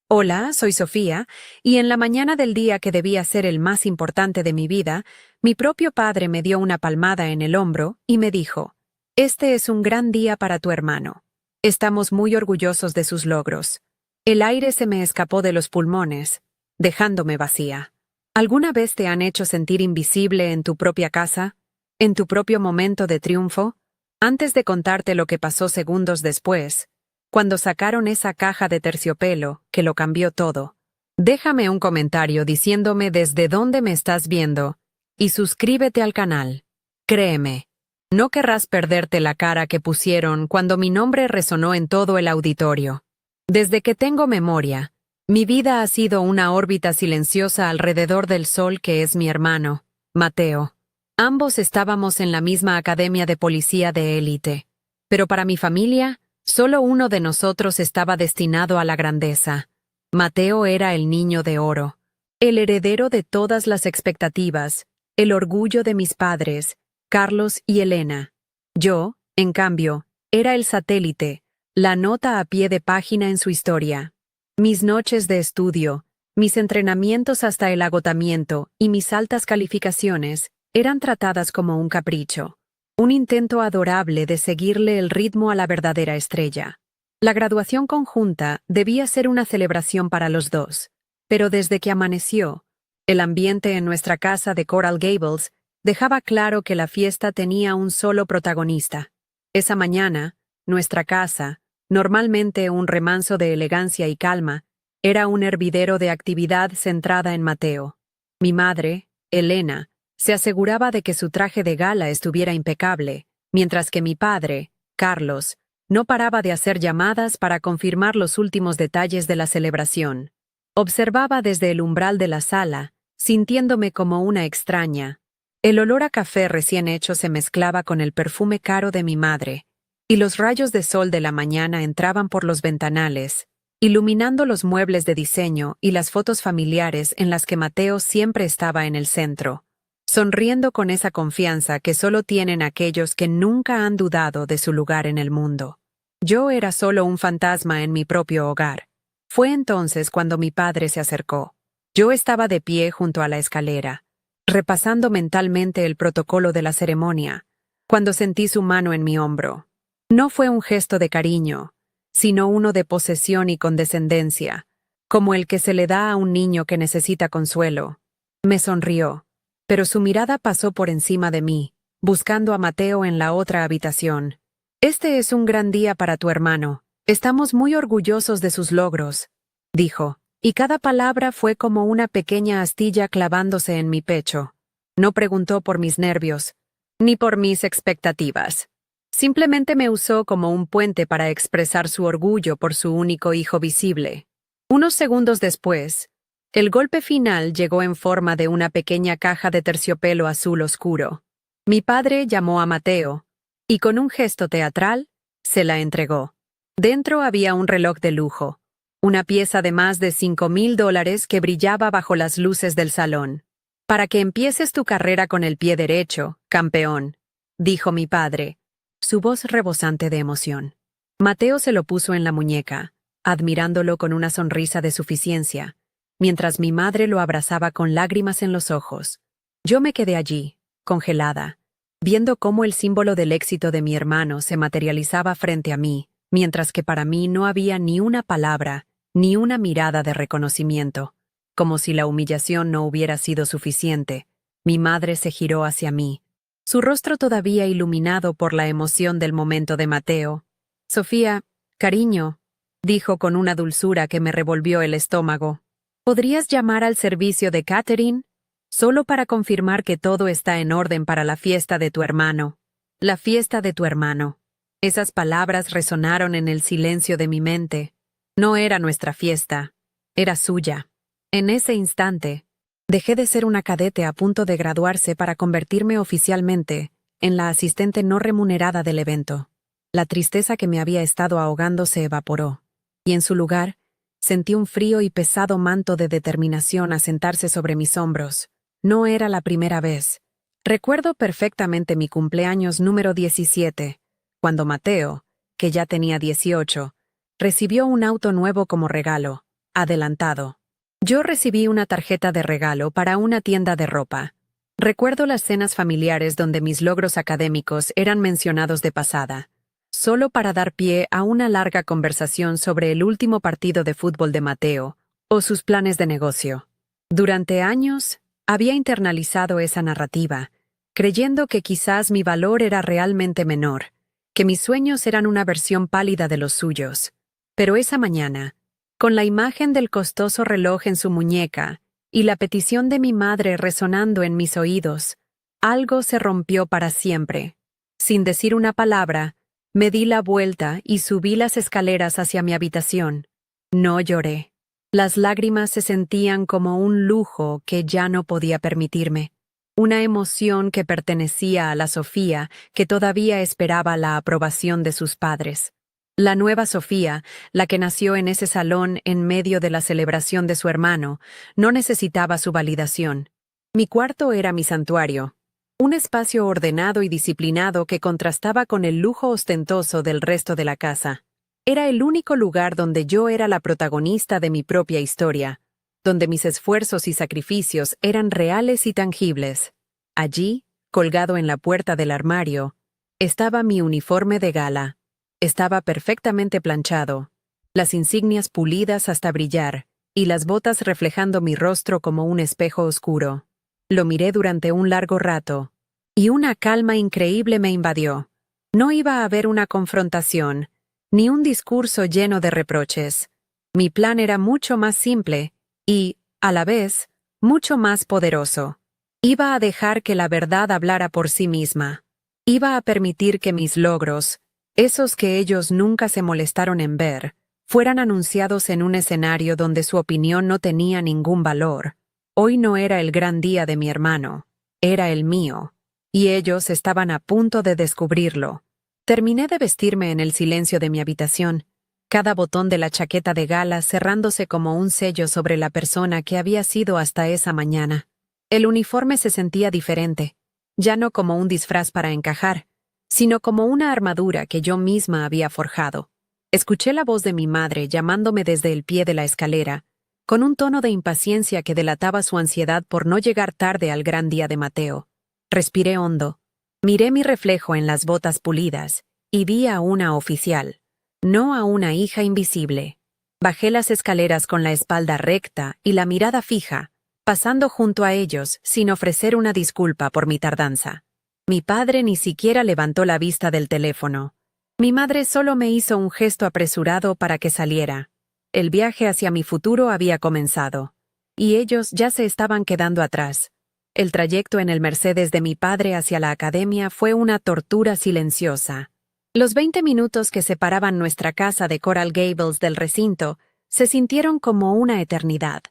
Hola, soy Sofía, y en la mañana del día que debía ser el más importante de mi vida, mi propio padre me dio una palmada en el hombro y me dijo, «Este es un gran día para tu hermano. Estamos muy orgullosos de sus logros». El aire se me escapó de los pulmones, dejándome vacía. ¿Alguna vez te han hecho sentir invisible en tu propia casa? ¿En tu propio momento de triunfo? Antes de contarte lo que pasó segundos después, cuando sacaron esa caja de terciopelo, que lo cambió todo. Déjame un comentario diciéndome desde dónde me estás viendo y suscríbete al canal. Créeme, no querrás perderte la cara que pusieron cuando mi nombre resonó en todo el auditorio. Desde que tengo memoria, mi vida ha sido una órbita silenciosa alrededor del sol que es mi hermano, Mateo. Ambos estábamos en la misma academia de policía de élite, pero para mi familia, solo uno de nosotros estaba destinado a la grandeza. Mateo era el niño de oro, el heredero de todas las expectativas, el orgullo de mis padres, Carlos y Elena. Yo, en cambio, era el satélite, la nota a pie de página en su historia. Mis noches de estudio, mis entrenamientos hasta el agotamiento y mis altas calificaciones eran tratadas como un capricho. Un intento adorable de seguirle el ritmo a la verdadera estrella. La graduación conjunta debía ser una celebración para los dos, pero desde que amaneció, el ambiente en nuestra casa de Coral Gables dejaba claro que la fiesta tenía un solo protagonista. Esa mañana, nuestra casa, normalmente un remanso de elegancia y calma, era un hervidero de actividad centrada en Mateo. Mi madre, Elena, se aseguraba de que su traje de gala estuviera impecable, mientras que mi padre, Carlos, no paraba de hacer llamadas para confirmar los últimos detalles de la celebración. Observaba desde el umbral de la sala, sintiéndome como una extraña. El olor a café recién hecho se mezclaba con el perfume caro de mi madre, y los rayos de sol de la mañana entraban por los ventanales, iluminando los muebles de diseño y las fotos familiares en las que Mateo siempre estaba en el centro, sonriendo con esa confianza que solo tienen aquellos que nunca han dudado de su lugar en el mundo. Yo era solo un fantasma en mi propio hogar. Fue entonces cuando mi padre se acercó. Yo estaba de pie junto a la escalera, repasando mentalmente el protocolo de la ceremonia, cuando sentí su mano en mi hombro. No fue un gesto de cariño, sino uno de posesión y condescendencia, como el que se le da a un niño que necesita consuelo. Me sonrió, pero su mirada pasó por encima de mí, buscando a Mateo en la otra habitación. «Este es un gran día para tu hermano. Estamos muy orgullosos de sus logros», dijo, y cada palabra fue como una pequeña astilla clavándose en mi pecho. No preguntó por mis nervios, ni por mis expectativas. Simplemente me usó como un puente para expresar su orgullo por su único hijo visible. Unos segundos después, el golpe final llegó en forma de una pequeña caja de terciopelo azul oscuro. Mi padre llamó a Mateo, y con un gesto teatral, se la entregó. Dentro había un reloj de lujo, una pieza de más de $5,000 que brillaba bajo las luces del salón. «Para que empieces tu carrera con el pie derecho, campeón», dijo mi padre, su voz rebosante de emoción. Mateo se lo puso en la muñeca, admirándolo con una sonrisa de suficiencia, mientras mi madre lo abrazaba con lágrimas en los ojos. Yo me quedé allí, congelada, viendo cómo el símbolo del éxito de mi hermano se materializaba frente a mí, mientras que para mí no había ni una palabra, ni una mirada de reconocimiento. Como si la humillación no hubiera sido suficiente, mi madre se giró hacia mí, su rostro todavía iluminado por la emoción del momento de Mateo. «Sofía, cariño», dijo con una dulzura que me revolvió el estómago, «¿podrías llamar al servicio de Catherine? Solo para confirmar que todo está en orden para la fiesta de tu hermano». La fiesta de tu hermano. Esas palabras resonaron en el silencio de mi mente. No era nuestra fiesta, era suya. En ese instante, dejé de ser una cadete a punto de graduarse para convertirme oficialmente en la asistente no remunerada del evento. La tristeza que me había estado ahogando se evaporó, y en su lugar, sentí un frío y pesado manto de determinación asentarse sobre mis hombros. No era la primera vez. Recuerdo perfectamente mi cumpleaños número 17, cuando Mateo, que ya tenía 18, recibió un auto nuevo como regalo, adelantado. Yo recibí una tarjeta de regalo para una tienda de ropa. Recuerdo las cenas familiares donde mis logros académicos eran mencionados de pasada, solo para dar pie a una larga conversación sobre el último partido de fútbol de Mateo o sus planes de negocio. Durante años, había internalizado esa narrativa, creyendo que quizás mi valor era realmente menor, que mis sueños eran una versión pálida de los suyos. Pero esa mañana, con la imagen del costoso reloj en su muñeca y la petición de mi madre resonando en mis oídos, algo se rompió para siempre. Sin decir una palabra, me di la vuelta y subí las escaleras hacia mi habitación. No lloré. Las lágrimas se sentían como un lujo que ya no podía permitirme. Una emoción que pertenecía a la Sofía que todavía esperaba la aprobación de sus padres. La nueva Sofía, la que nació en ese salón en medio de la celebración de su hermano, no necesitaba su validación. Mi cuarto era mi santuario, un espacio ordenado y disciplinado que contrastaba con el lujo ostentoso del resto de la casa. Era el único lugar donde yo era la protagonista de mi propia historia, donde mis esfuerzos y sacrificios eran reales y tangibles. Allí, colgado en la puerta del armario, estaba mi uniforme de gala. Estaba perfectamente planchado, las insignias pulidas hasta brillar, y las botas reflejando mi rostro como un espejo oscuro. Lo miré durante un largo rato, y una calma increíble me invadió. No iba a haber una confrontación, ni un discurso lleno de reproches. Mi plan era mucho más simple, y, a la vez, mucho más poderoso. Iba a dejar que la verdad hablara por sí misma. Iba a permitir que mis logros, esos que ellos nunca se molestaron en ver, fueran anunciados en un escenario donde su opinión no tenía ningún valor. Hoy no era el gran día de mi hermano, era el mío, y ellos estaban a punto de descubrirlo. Terminé de vestirme en el silencio de mi habitación, cada botón de la chaqueta de gala cerrándose como un sello sobre la persona que había sido hasta esa mañana. El uniforme se sentía diferente, ya no como un disfraz para encajar, sino como una armadura que yo misma había forjado. Escuché la voz de mi madre llamándome desde el pie de la escalera, con un tono de impaciencia que delataba su ansiedad por no llegar tarde al gran día de Mateo. Respiré hondo, miré mi reflejo en las botas pulidas, y vi a una oficial, no a una hija invisible. Bajé las escaleras con la espalda recta y la mirada fija, pasando junto a ellos sin ofrecer una disculpa por mi tardanza. Mi padre ni siquiera levantó la vista del teléfono. Mi madre solo me hizo un gesto apresurado para que saliera. El viaje hacia mi futuro había comenzado, y ellos ya se estaban quedando atrás. El trayecto en el Mercedes de mi padre hacia la academia fue una tortura silenciosa. Los 20 minutos que separaban nuestra casa de Coral Gables del recinto se sintieron como una eternidad.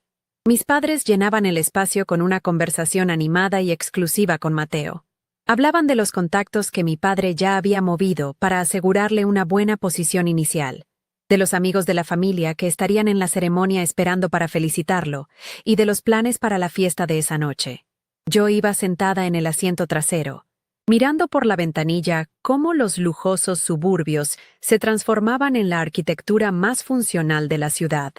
Mis padres llenaban el espacio con una conversación animada y exclusiva con Mateo. Hablaban de los contactos que mi padre ya había movido para asegurarle una buena posición inicial, de los amigos de la familia que estarían en la ceremonia esperando para felicitarlo, y de los planes para la fiesta de esa noche. Yo iba sentada en el asiento trasero, mirando por la ventanilla cómo los lujosos suburbios se transformaban en la arquitectura más funcional de la ciudad.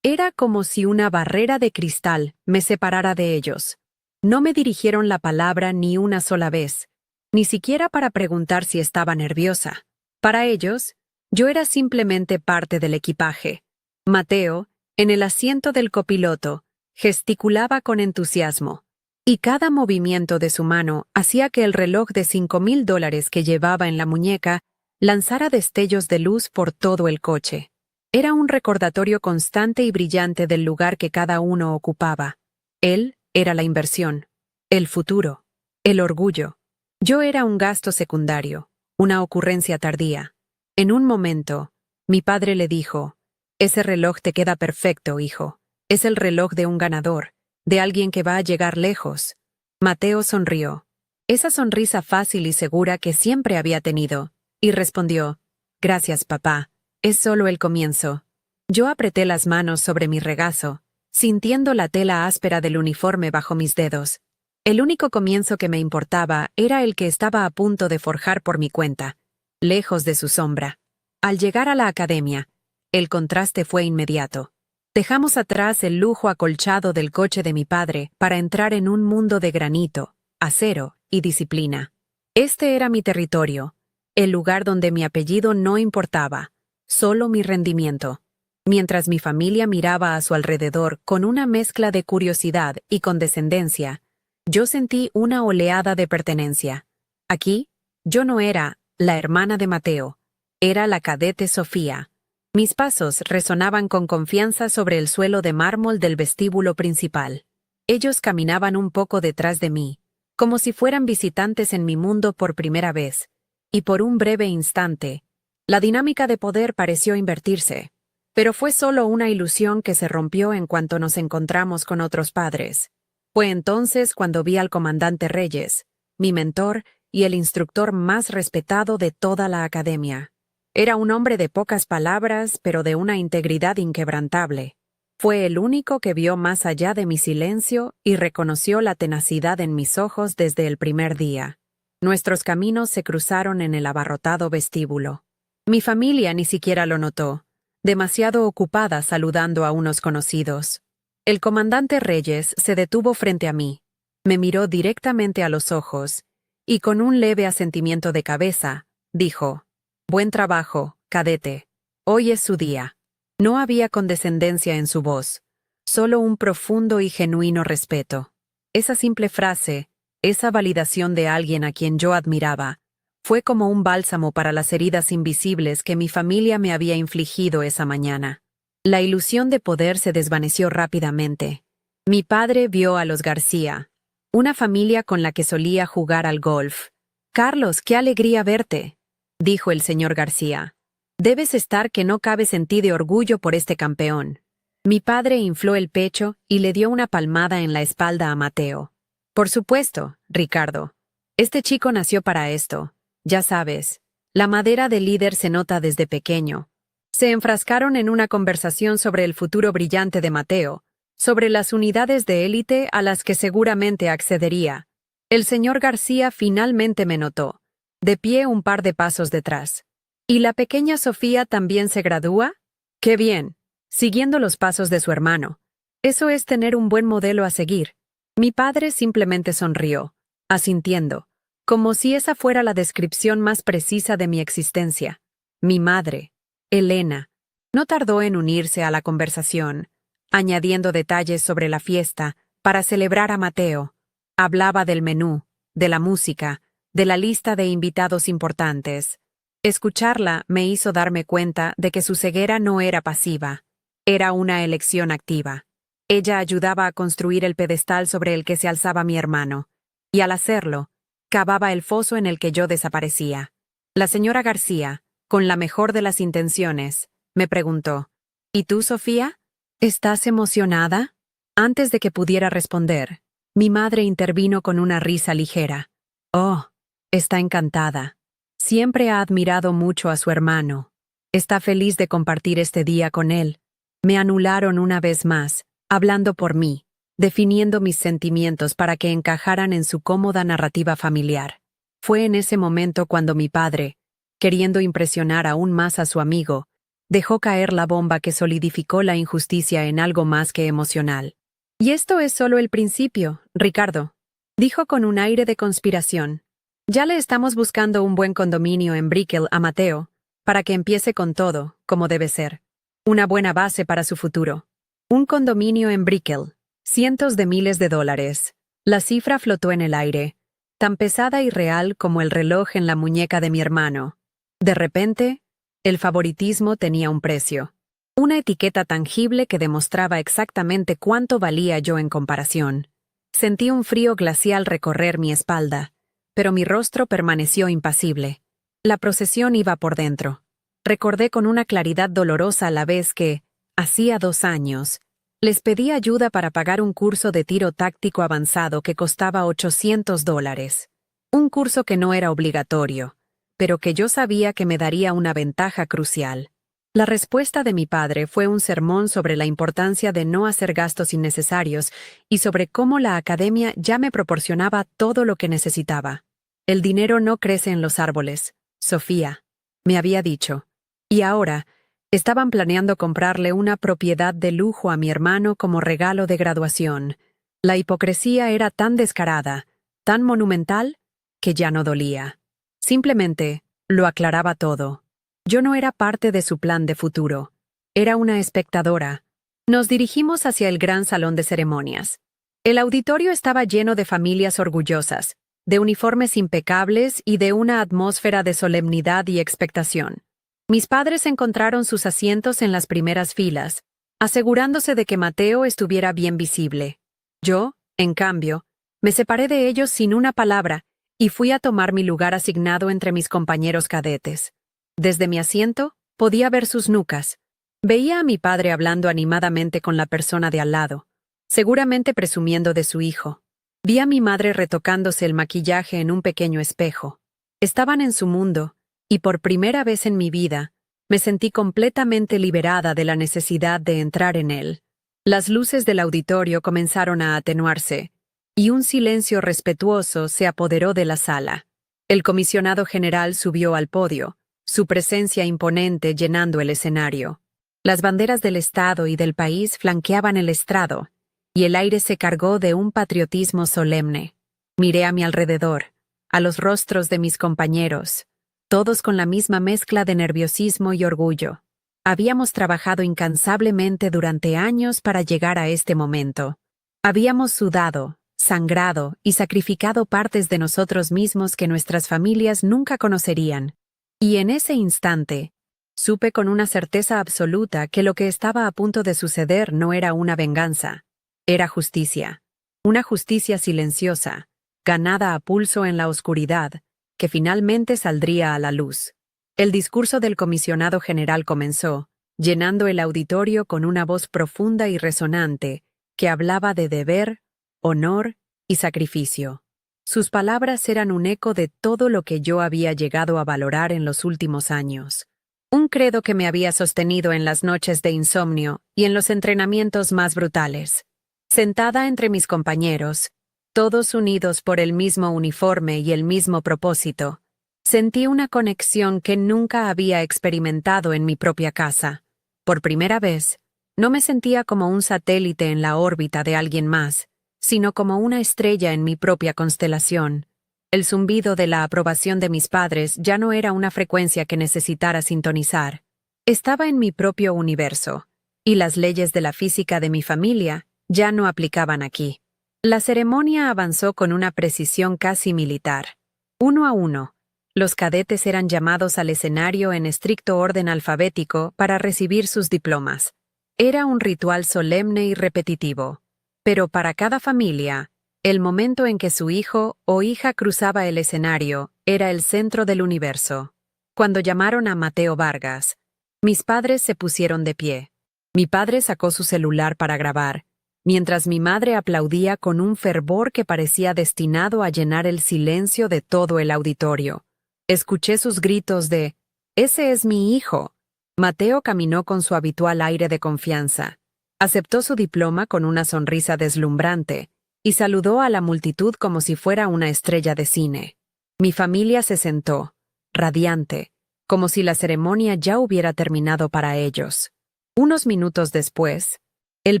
Era como si una barrera de cristal me separara de ellos. No me dirigieron la palabra ni una sola vez, ni siquiera para preguntar si estaba nerviosa. Para ellos, yo era simplemente parte del equipaje. Mateo, en el asiento del copiloto, gesticulaba con entusiasmo, y cada movimiento de su mano hacía que el reloj de $5,000 que llevaba en la muñeca lanzara destellos de luz por todo el coche. Era un recordatorio constante y brillante del lugar que cada uno ocupaba. Él era la inversión, el futuro, el orgullo. Yo era un gasto secundario, una ocurrencia tardía. En un momento, mi padre le dijo: «Ese reloj te queda perfecto, hijo. Es el reloj de un ganador, de alguien que va a llegar lejos». Mateo sonrió, esa sonrisa fácil y segura que siempre había tenido, y respondió: «Gracias, papá. Es solo el comienzo». Yo apreté las manos sobre mi regazo, sintiendo la tela áspera del uniforme bajo mis dedos. El único comienzo que me importaba era el que estaba a punto de forjar por mi cuenta, lejos de su sombra. Al llegar a la academia, el contraste fue inmediato. Dejamos atrás el lujo acolchado del coche de mi padre para entrar en un mundo de granito, acero y disciplina. Este era mi territorio, el lugar donde mi apellido no importaba, solo mi rendimiento. Mientras mi familia miraba a su alrededor con una mezcla de curiosidad y condescendencia, yo sentí una oleada de pertenencia. Aquí, yo no era la hermana de Mateo, era la cadete Sofía. Mis pasos resonaban con confianza sobre el suelo de mármol del vestíbulo principal. Ellos caminaban un poco detrás de mí, como si fueran visitantes en mi mundo por primera vez, y por un breve instante, la dinámica de poder pareció invertirse. Pero fue solo una ilusión que se rompió en cuanto nos encontramos con otros padres. Fue entonces cuando vi al comandante Reyes, mi mentor y el instructor más respetado de toda la academia. Era un hombre de pocas palabras, pero de una integridad inquebrantable. Fue el único que vio más allá de mi silencio y reconoció la tenacidad en mis ojos desde el primer día. Nuestros caminos se cruzaron en el abarrotado vestíbulo. Mi familia ni siquiera lo notó, demasiado ocupada saludando a unos conocidos. El comandante Reyes se detuvo frente a mí, me miró directamente a los ojos, y con un leve asentimiento de cabeza, dijo: «Buen trabajo, cadete. Hoy es su día». No había condescendencia en su voz, solo un profundo y genuino respeto. Esa simple frase, esa validación de alguien a quien yo admiraba, fue como un bálsamo para las heridas invisibles que mi familia me había infligido esa mañana. La ilusión de poder se desvaneció rápidamente. Mi padre vio a los García, una familia con la que solía jugar al golf. «Carlos, qué alegría verte», dijo el señor García. «Debes estar que no cabes en ti de orgullo por este campeón». Mi padre infló el pecho y le dio una palmada en la espalda a Mateo. «Por supuesto, Ricardo. Este chico nació para esto. Ya sabes, la madera de líder se nota desde pequeño». Se enfrascaron en una conversación sobre el futuro brillante de Mateo, sobre las unidades de élite a las que seguramente accedería. El señor García finalmente me notó, de pie un par de pasos detrás. «¿Y la pequeña Sofía también se gradúa? ¡Qué bien! Siguiendo los pasos de su hermano. Eso es tener un buen modelo a seguir». Mi padre simplemente sonrió, asintiendo, como si esa fuera la descripción más precisa de mi existencia. Mi madre, Elena, no tardó en unirse a la conversación, añadiendo detalles sobre la fiesta para celebrar a Mateo. Hablaba del menú, de la música, de la lista de invitados importantes. Escucharla me hizo darme cuenta de que su ceguera no era pasiva, era una elección activa. Ella ayudaba a construir el pedestal sobre el que se alzaba mi hermano, y al hacerlo, cavaba el foso en el que yo desaparecía. La señora García, con la mejor de las intenciones, me preguntó: «¿Y tú, Sofía? ¿Estás emocionada?» Antes de que pudiera responder, mi madre intervino con una risa ligera. «Oh, está encantada. Siempre ha admirado mucho a su hermano. Está feliz de compartir este día con él». Me anularon una vez más, hablando por mí, definiendo mis sentimientos para que encajaran en su cómoda narrativa familiar. Fue en ese momento cuando mi padre, queriendo impresionar aún más a su amigo, dejó caer la bomba que solidificó la injusticia en algo más que emocional. «Y esto es solo el principio, Ricardo», dijo con un aire de conspiración. «Ya le estamos buscando un buen condominio en Brickell a Mateo, para que empiece con todo, como debe ser. Una buena base para su futuro. Un condominio en Brickell. Cientos de miles de dólares». La cifra flotó en el aire, tan pesada y real como el reloj en la muñeca de mi hermano. De repente, el favoritismo tenía un precio. Una etiqueta tangible que demostraba exactamente cuánto valía yo en comparación. Sentí un frío glacial recorrer mi espalda, pero mi rostro permaneció impasible. La procesión iba por dentro. Recordé con una claridad dolorosa a la vez que, hacía 2 años, les pedí ayuda para pagar un curso de tiro táctico avanzado que costaba $800. Un curso que no era obligatorio, pero que yo sabía que me daría una ventaja crucial. La respuesta de mi padre fue un sermón sobre la importancia de no hacer gastos innecesarios y sobre cómo la academia ya me proporcionaba todo lo que necesitaba. «El dinero no crece en los árboles, Sofía», me había dicho. Y ahora, Estaban planeando comprarle una propiedad de lujo a mi hermano como regalo de graduación. La hipocresía era tan descarada, tan monumental, que ya no dolía. Simplemente lo aclaraba todo. Yo no era parte de su plan de futuro. Era una espectadora. Nos dirigimos hacia el gran salón de ceremonias. El auditorio estaba lleno de familias orgullosas, de uniformes impecables y de una atmósfera de solemnidad y expectación. Mis padres encontraron sus asientos en las primeras filas, asegurándose de que Mateo estuviera bien visible. Yo, en cambio, me separé de ellos sin una palabra y fui a tomar mi lugar asignado entre mis compañeros cadetes. Desde mi asiento, podía ver sus nucas. Veía a mi padre hablando animadamente con la persona de al lado, seguramente presumiendo de su hijo. Vi a mi madre retocándose el maquillaje en un pequeño espejo. Estaban en su mundo, y por primera vez en mi vida, me sentí completamente liberada de la necesidad de entrar en él. Las luces del auditorio comenzaron a atenuarse, y un silencio respetuoso se apoderó de la sala. El comisionado general subió al podio, su presencia imponente llenando el escenario. Las banderas del Estado y del país flanqueaban el estrado, y el aire se cargó de un patriotismo solemne. Miré a mi alrededor, a los rostros de mis compañeros, todos con la misma mezcla de nerviosismo y orgullo. Habíamos trabajado incansablemente durante años para llegar a este momento. Habíamos sudado, sangrado y sacrificado partes de nosotros mismos que nuestras familias nunca conocerían. Y en ese instante, supe con una certeza absoluta que lo que estaba a punto de suceder no era una venganza. Era justicia. Una justicia silenciosa, ganada a pulso en la oscuridad, que finalmente saldría a la luz. El discurso del comisionado general comenzó, llenando el auditorio con una voz profunda y resonante, que hablaba de deber, honor y sacrificio. Sus palabras eran un eco de todo lo que yo había llegado a valorar en los últimos años. Un credo que me había sostenido en las noches de insomnio y en los entrenamientos más brutales. Sentada entre mis compañeros, todos unidos por el mismo uniforme y el mismo propósito, sentí una conexión que nunca había experimentado en mi propia casa. Por primera vez, no me sentía como un satélite en la órbita de alguien más, sino como una estrella en mi propia constelación. El zumbido de la aprobación de mis padres ya no era una frecuencia que necesitara sintonizar. Estaba en mi propio universo, y las leyes de la física de mi familia ya no aplicaban aquí. La ceremonia avanzó con una precisión casi militar. Uno a uno, los cadetes eran llamados al escenario en estricto orden alfabético para recibir sus diplomas. Era un ritual solemne y repetitivo. Pero para cada familia, el momento en que su hijo o hija cruzaba el escenario era el centro del universo. Cuando llamaron a Mateo Vargas, mis padres se pusieron de pie. Mi padre sacó su celular para grabar, mientras mi madre aplaudía con un fervor que parecía destinado a llenar el silencio de todo el auditorio. Escuché sus gritos de «¡Ese es mi hijo!». Mateo caminó con su habitual aire de confianza. Aceptó su diploma con una sonrisa deslumbrante y saludó a la multitud como si fuera una estrella de cine. Mi familia se sentó, radiante, como si la ceremonia ya hubiera terminado para ellos. Unos minutos después, el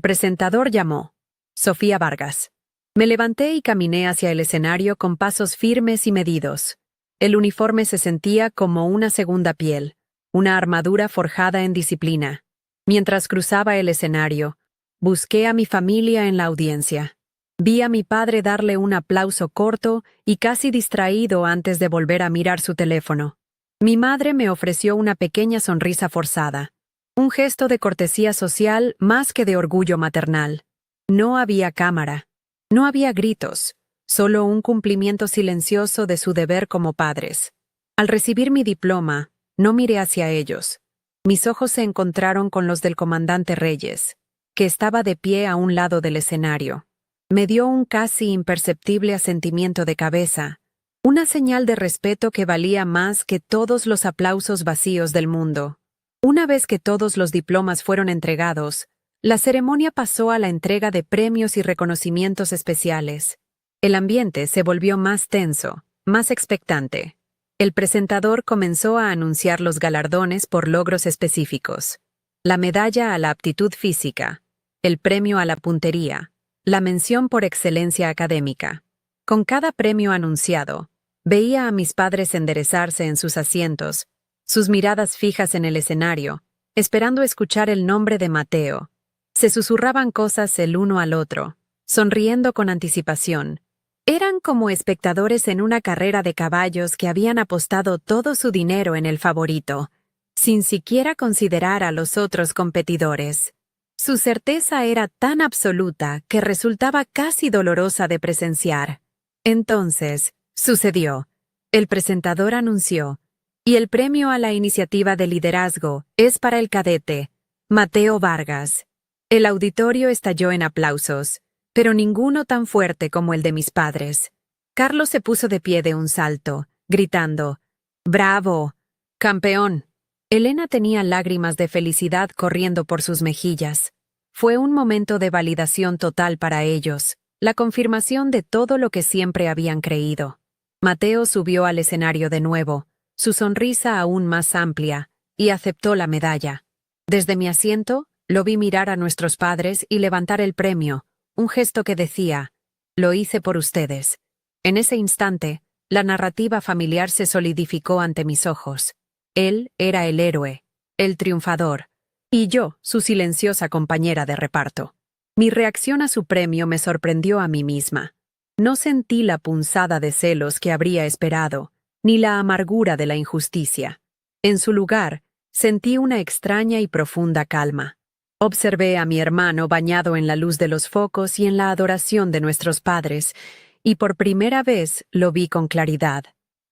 presentador llamó: Sofía Vargas. Me levanté y caminé hacia el escenario con pasos firmes y medidos. El uniforme se sentía como una segunda piel, una armadura forjada en disciplina. Mientras cruzaba el escenario, busqué a mi familia en la audiencia. Vi a mi padre darle un aplauso corto y casi distraído antes de volver a mirar su teléfono. Mi madre me ofreció una pequeña sonrisa forzada. Un gesto de cortesía social más que de orgullo maternal. No había cámara. No había gritos. Solo un cumplimiento silencioso de su deber como padres. Al recibir mi diploma, no miré hacia ellos. Mis ojos se encontraron con los del comandante Reyes, que estaba de pie a un lado del escenario. Me dio un casi imperceptible asentimiento de cabeza, una señal de respeto que valía más que todos los aplausos vacíos del mundo. Una vez que todos los diplomas fueron entregados, la ceremonia pasó a la entrega de premios y reconocimientos especiales. El ambiente se volvió más tenso, más expectante. El presentador comenzó a anunciar los galardones por logros específicos. la medalla a la aptitud física, el premio a la puntería, la mención por excelencia académica. Con cada premio anunciado, veía a mis padres enderezarse en sus asientos, sus miradas fijas en el escenario, esperando escuchar el nombre de Mateo. Se susurraban cosas el uno al otro, sonriendo con anticipación. Eran como espectadores en una carrera de caballos que habían apostado todo su dinero en el favorito, sin siquiera considerar a los otros competidores. Su certeza era tan absoluta que resultaba casi dolorosa de presenciar. Entonces, sucedió. El presentador anunció, y el premio a la iniciativa de liderazgo es para el cadete, Mateo Vargas. El auditorio estalló en aplausos, pero ninguno tan fuerte como el de mis padres. Carlos se puso de pie de un salto, gritando, ¡Bravo! ¡Campeón! Elena tenía lágrimas de felicidad corriendo por sus mejillas. Fue un momento de validación total para ellos, la confirmación de todo lo que siempre habían creído. Mateo subió al escenario de nuevo, su sonrisa aún más amplia, y aceptó la medalla. Desde mi asiento, lo vi mirar a nuestros padres y levantar el premio, un gesto que decía, «Lo hice por ustedes». En ese instante, la narrativa familiar se solidificó ante mis ojos. Él era el héroe, el triunfador, y yo, su silenciosa compañera de reparto. Mi reacción a su premio me sorprendió a mí misma. No sentí la punzada de celos que habría esperado, ni la amargura de la injusticia. En su lugar, sentí una extraña y profunda calma. Observé a mi hermano bañado en la luz de los focos y en la adoración de nuestros padres, y por primera vez lo vi con claridad.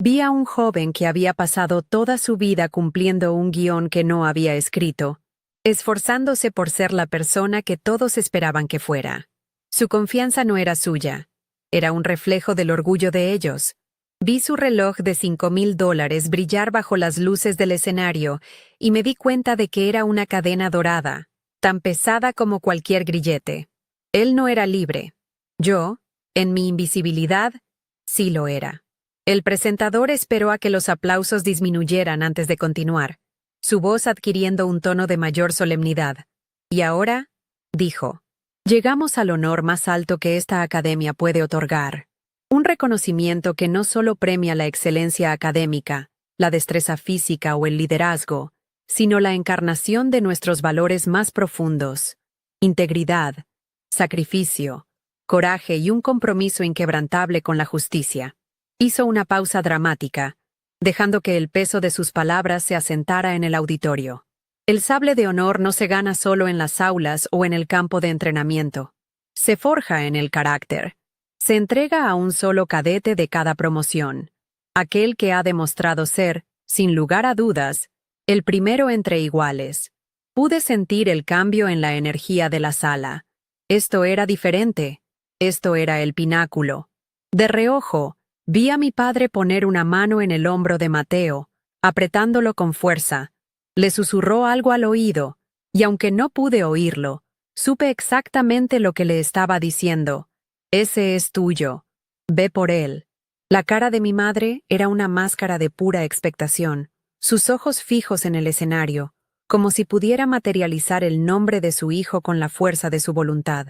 Vi a un joven que había pasado toda su vida cumpliendo un guión que no había escrito, esforzándose por ser la persona que todos esperaban que fuera. Su confianza no era suya, era un reflejo del orgullo de ellos. Vi su reloj de $5,000 brillar bajo las luces del escenario y me di cuenta de que era una cadena dorada, tan pesada como cualquier grillete. Él no era libre. Yo, en mi invisibilidad, sí lo era. El presentador esperó a que los aplausos disminuyeran antes de continuar, su voz adquiriendo un tono de mayor solemnidad. Y ahora, dijo, llegamos al honor más alto que esta academia puede otorgar. Un reconocimiento que no solo premia la excelencia académica, la destreza física o el liderazgo, sino la encarnación de nuestros valores más profundos: integridad, sacrificio, coraje y un compromiso inquebrantable con la justicia. Hizo una pausa dramática, dejando que el peso de sus palabras se asentara en el auditorio. El sable de honor no se gana solo en las aulas o en el campo de entrenamiento. Se forja en el carácter. Se entrega a un solo cadete de cada promoción, aquel que ha demostrado ser, sin lugar a dudas, el primero entre iguales. Pude sentir el cambio en la energía de la sala. Esto era diferente. Esto era el pináculo. De reojo, vi a mi padre poner una mano en el hombro de Mateo, apretándolo con fuerza. Le susurró algo al oído, y aunque no pude oírlo, supe exactamente lo que le estaba diciendo. Ese es tuyo. Ve por él. La cara de mi madre era una máscara de pura expectación, sus ojos fijos en el escenario, como si pudiera materializar el nombre de su hijo con la fuerza de su voluntad.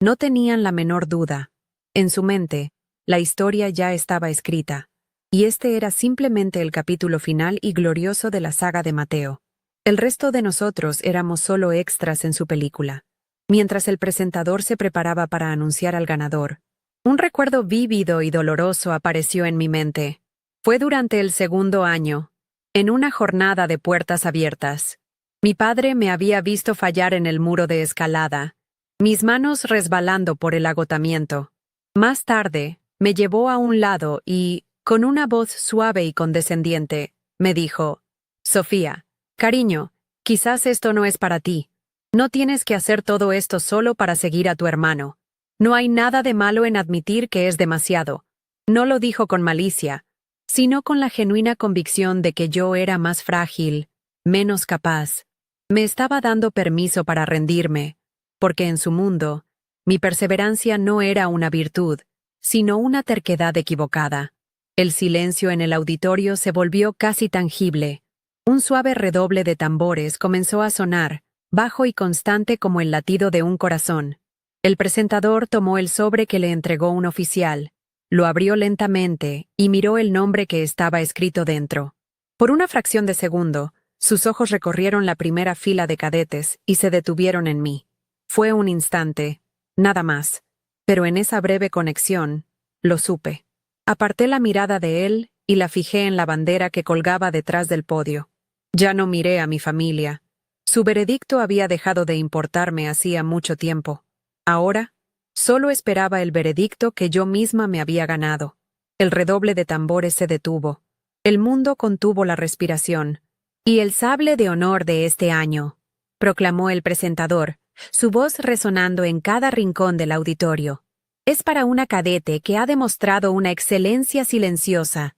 No tenían la menor duda. En su mente, la historia ya estaba escrita, y este era simplemente el capítulo final y glorioso de la saga de Mateo. El resto de nosotros éramos solo extras en su película. Mientras el presentador se preparaba para anunciar al ganador, un recuerdo vívido y doloroso apareció en mi mente. Fue durante el segundo año, en una jornada de puertas abiertas. Mi padre me había visto fallar en el muro de escalada, mis manos resbalando por el agotamiento. Más tarde, me llevó a un lado y, con una voz suave y condescendiente, me dijo, «Sofía, cariño, quizás esto no es para ti. No tienes que hacer todo esto solo para seguir a tu hermano. No hay nada de malo en admitir que es demasiado». No lo dijo con malicia, sino con la genuina convicción de que yo era más frágil, menos capaz. Me estaba dando permiso para rendirme, porque en su mundo, mi perseverancia no era una virtud, sino una terquedad equivocada. El silencio en el auditorio se volvió casi tangible. Un suave redoble de tambores comenzó a sonar, bajo y constante como el latido de un corazón. El presentador tomó el sobre que le entregó un oficial, lo abrió lentamente y miró el nombre que estaba escrito dentro. Por una fracción de segundo, sus ojos recorrieron la primera fila de cadetes y se detuvieron en mí. Fue un instante, nada más, pero en esa breve conexión, lo supe. Aparté la mirada de él y la fijé en la bandera que colgaba detrás del podio. Ya no miré a mi familia. Su veredicto había dejado de importarme hacía mucho tiempo. Ahora, solo esperaba el veredicto que yo misma me había ganado. El redoble de tambores se detuvo. El mundo contuvo la respiración. «Y el sable de honor de este año», proclamó el presentador, su voz resonando en cada rincón del auditorio. «Es para una cadete que ha demostrado una excelencia silenciosa,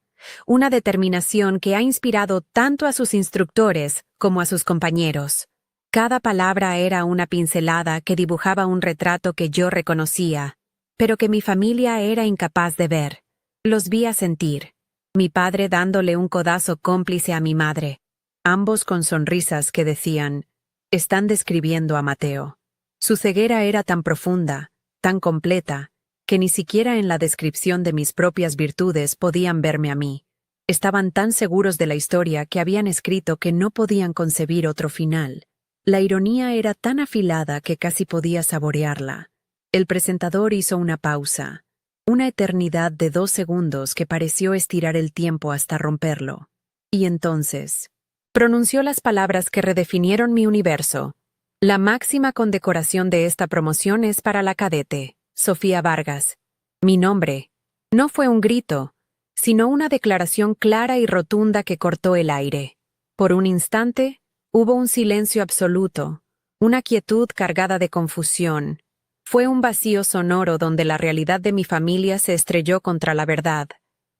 una determinación que ha inspirado tanto a sus instructores como a sus compañeros». Cada palabra era una pincelada que dibujaba un retrato que yo reconocía, pero que mi familia era incapaz de ver. Los vi a sentir. Mi padre dándole un codazo cómplice a mi madre, ambos con sonrisas que decían, «Están describiendo a Mateo». Su ceguera era tan profunda, tan completa, que ni siquiera en la descripción de mis propias virtudes podían verme a mí. Estaban tan seguros de la historia que habían escrito que no podían concebir otro final. La ironía era tan afilada que casi podía saborearla. El presentador hizo una pausa, una eternidad de 2 segundos que pareció estirar el tiempo hasta romperlo. Y entonces, pronunció las palabras que redefinieron mi universo. «La máxima condecoración de esta promoción es para la cadete, Sofía Vargas». Mi nombre. No fue un grito, sino una declaración clara y rotunda que cortó el aire. Por un instante, hubo un silencio absoluto, una quietud cargada de confusión. Fue un vacío sonoro donde la realidad de mi familia se estrelló contra la verdad.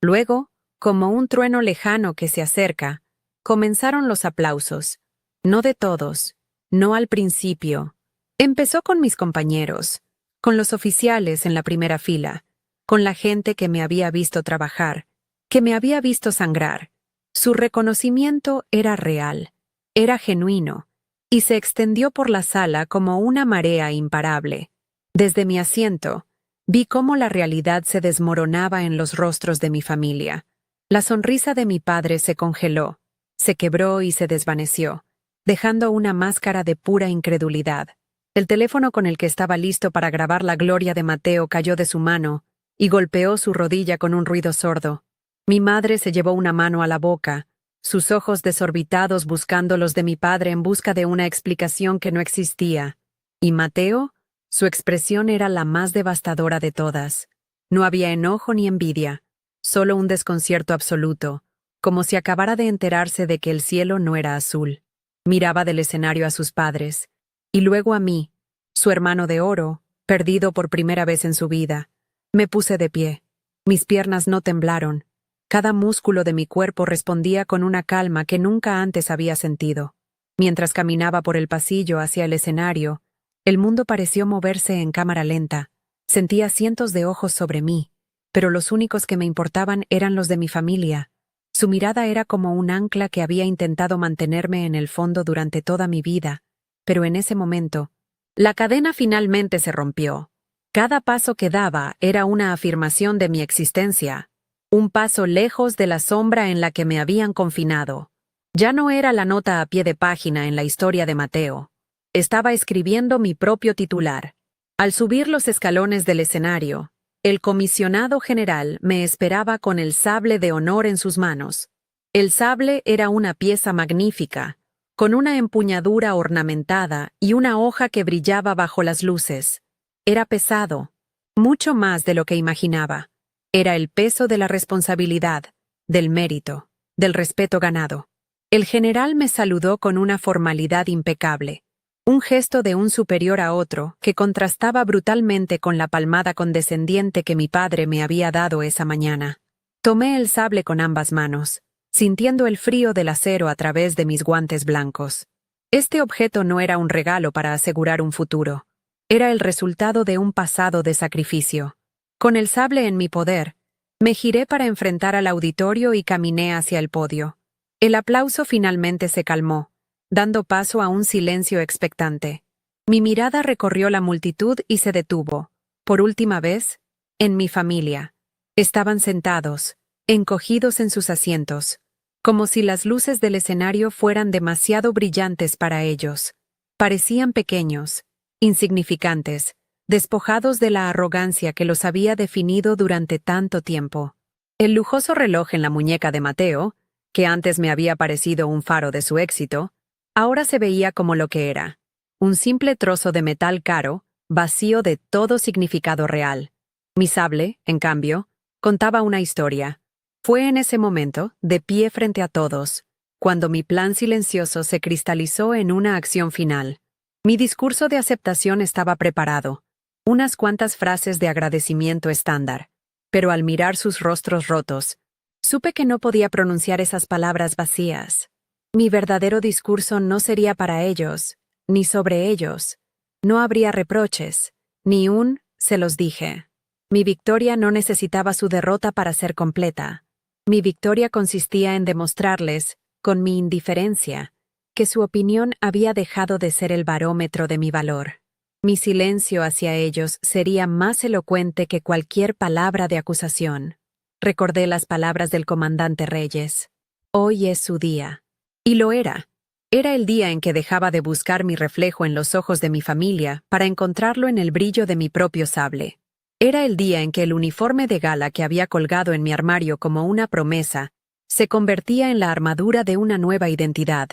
Luego, como un trueno lejano que se acerca, comenzaron los aplausos. No de todos, no al principio. Empezó con mis compañeros, con los oficiales en la primera fila, con la gente que me había visto trabajar, que me había visto sangrar. Su reconocimiento era real. Era genuino, y se extendió por la sala como una marea imparable. Desde mi asiento, vi cómo la realidad se desmoronaba en los rostros de mi familia. La sonrisa de mi padre se congeló, se quebró y se desvaneció, dejando una máscara de pura incredulidad. El teléfono con el que estaba listo para grabar la gloria de Mateo cayó de su mano y golpeó su rodilla con un ruido sordo. Mi madre se llevó una mano a la boca, sus ojos desorbitados buscando los de mi padre en busca de una explicación que no existía. ¿Y Mateo? Su expresión era la más devastadora de todas. No había enojo ni envidia, solo un desconcierto absoluto, como si acabara de enterarse de que el cielo no era azul. Miraba del escenario a sus padres, y luego a mí, su hermano de oro, perdido por primera vez en su vida. Me puse de pie. Mis piernas no temblaron. Cada músculo de mi cuerpo respondía con una calma que nunca antes había sentido. Mientras caminaba por el pasillo hacia el escenario, el mundo pareció moverse en cámara lenta. Sentía cientos de ojos sobre mí, pero los únicos que me importaban eran los de mi familia. Su mirada era como un ancla que había intentado mantenerme en el fondo durante toda mi vida, pero en ese momento, la cadena finalmente se rompió. Cada paso que daba era una afirmación de mi existencia. Un paso lejos de la sombra en la que me habían confinado. Ya no era la nota a pie de página en la historia de Mateo. Estaba escribiendo mi propio titular. Al subir los escalones del escenario, el comisionado general me esperaba con el sable de honor en sus manos. El sable era una pieza magnífica, con una empuñadura ornamentada y una hoja que brillaba bajo las luces. Era pesado, mucho más de lo que imaginaba. Era el peso de la responsabilidad, del mérito, del respeto ganado. El general me saludó con una formalidad impecable, un gesto de un superior a otro que contrastaba brutalmente con la palmada condescendiente que mi padre me había dado esa mañana. Tomé el sable con ambas manos, sintiendo el frío del acero a través de mis guantes blancos. Este objeto no era un regalo para asegurar un futuro. Era el resultado de un pasado de sacrificio. Con el sable en mi poder, me giré para enfrentar al auditorio y caminé hacia el podio. El aplauso finalmente se calmó, dando paso a un silencio expectante. Mi mirada recorrió la multitud y se detuvo, por última vez, en mi familia. Estaban sentados, encogidos en sus asientos, como si las luces del escenario fueran demasiado brillantes para ellos. Parecían pequeños, insignificantes, despojados de la arrogancia que los había definido durante tanto tiempo. El lujoso reloj en la muñeca de Mateo, que antes me había parecido un faro de su éxito, ahora se veía como lo que era: un simple trozo de metal caro, vacío de todo significado real. Mi sable, en cambio, contaba una historia. Fue en ese momento, de pie frente a todos, cuando mi plan silencioso se cristalizó en una acción final. Mi discurso de aceptación estaba preparado, unas cuantas frases de agradecimiento estándar, pero al mirar sus rostros rotos, supe que no podía pronunciar esas palabras vacías. Mi verdadero discurso no sería para ellos, ni sobre ellos. No habría reproches, ni un «se los dije». Mi victoria no necesitaba su derrota para ser completa. Mi victoria consistía en demostrarles, con mi indiferencia, que su opinión había dejado de ser el barómetro de mi valor. Mi silencio hacia ellos sería más elocuente que cualquier palabra de acusación. Recordé las palabras del comandante Reyes. Hoy es su día. Y lo era. Era el día en que dejaba de buscar mi reflejo en los ojos de mi familia para encontrarlo en el brillo de mi propio sable. Era el día en que el uniforme de gala que había colgado en mi armario como una promesa se convertía en la armadura de una nueva identidad,